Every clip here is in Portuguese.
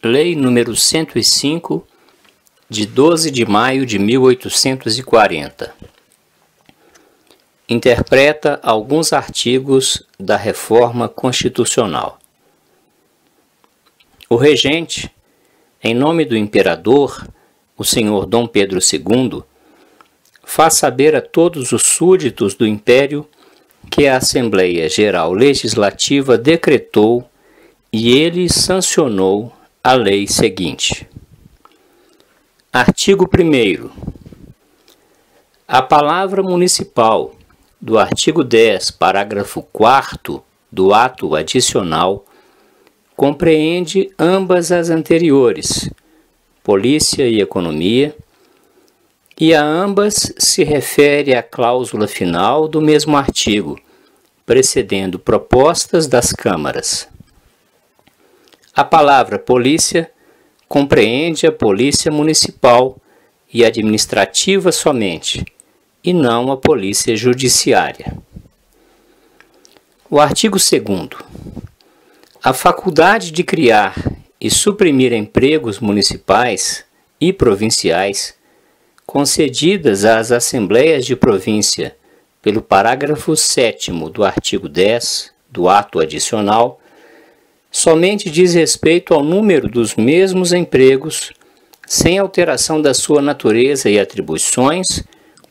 Lei nº 105, de 12 de maio de 1840. Interpreta alguns artigos da Reforma Constitucional. O regente, em nome do imperador, o senhor Dom Pedro II, faz saber a todos os súditos do Império que a Assembleia Geral Legislativa decretou e ele sancionou a lei seguinte. Artigo 1º. A palavra municipal do artigo 10, parágrafo 4º do ato adicional compreende ambas as anteriores, polícia e economia, e a ambas se refere à cláusula final do mesmo artigo, precedendo propostas das câmaras. A palavra polícia compreende a polícia municipal e administrativa somente, e não a polícia judiciária. O artigo 2º. A faculdade de criar e suprimir empregos municipais e provinciais concedidas às Assembleias de Província pelo parágrafo 7º do artigo 10 do ato adicional somente diz respeito ao número dos mesmos empregos, sem alteração da sua natureza e atribuições,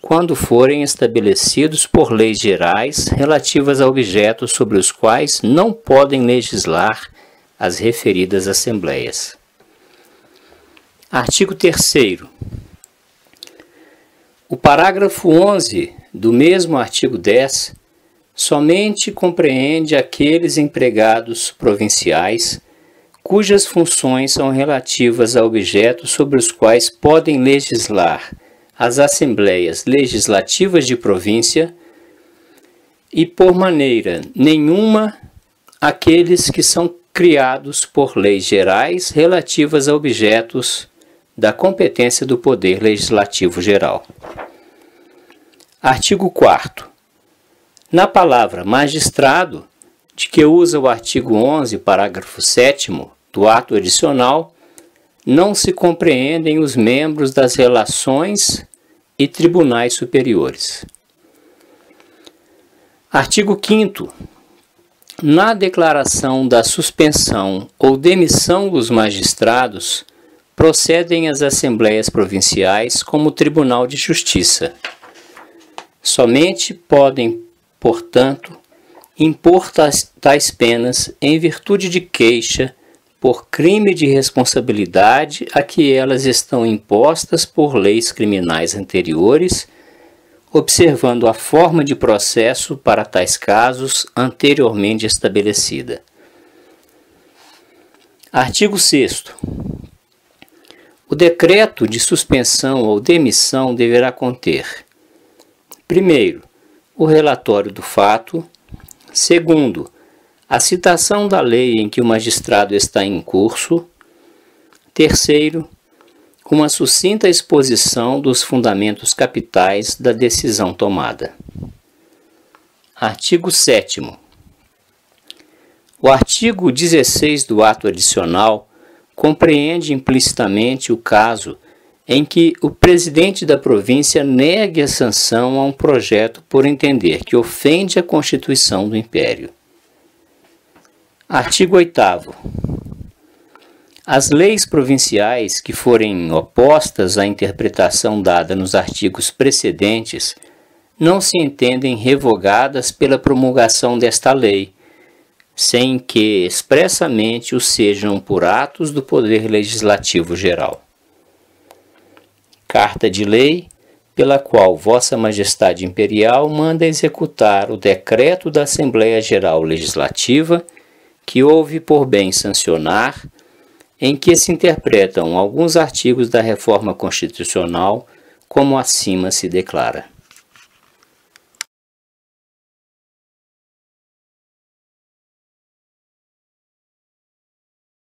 quando forem estabelecidos por leis gerais relativas a objetos sobre os quais não podem legislar as referidas assembleias. Artigo 3º. O parágrafo 11 do mesmo artigo 10 somente compreende aqueles empregados provinciais cujas funções são relativas a objetos sobre os quais podem legislar as assembleias legislativas de província e, por maneira nenhuma, aqueles que são criados por leis gerais relativas a objetos da competência do Poder Legislativo Geral. Artigo 4º. Na palavra magistrado, de que usa o artigo 11, parágrafo 7º do ato adicional, não se compreendem os membros das relações e tribunais superiores. Artigo 5º. Na declaração da suspensão ou demissão dos magistrados, procedem as assembleias provinciais como Tribunal de Justiça. Somente podem, portanto, impor tais penas em virtude de queixa por crime de responsabilidade a que elas estão impostas por leis criminais anteriores, observando a forma de processo para tais casos anteriormente estabelecida. Artigo 6º. O decreto de suspensão ou demissão deverá conter: primeiro, o relatório do fato. Segundo, a citação da lei em que o magistrado está em curso. Terceiro, uma sucinta exposição dos fundamentos capitais da decisão tomada. Artigo 7º. O artigo 16 do ato adicional compreende implicitamente o caso em que o presidente da província negue a sanção a um projeto por entender que ofende a Constituição do Império. Artigo 8º. As leis provinciais que forem opostas à interpretação dada nos artigos precedentes não se entendem revogadas pela promulgação desta lei, sem que expressamente o sejam por atos do Poder Legislativo Geral. Carta de lei, pela qual Vossa Majestade Imperial manda executar o decreto da Assembleia Geral Legislativa, que houve por bem sancionar, em que se interpretam alguns artigos da Reforma Constitucional, como acima se declara.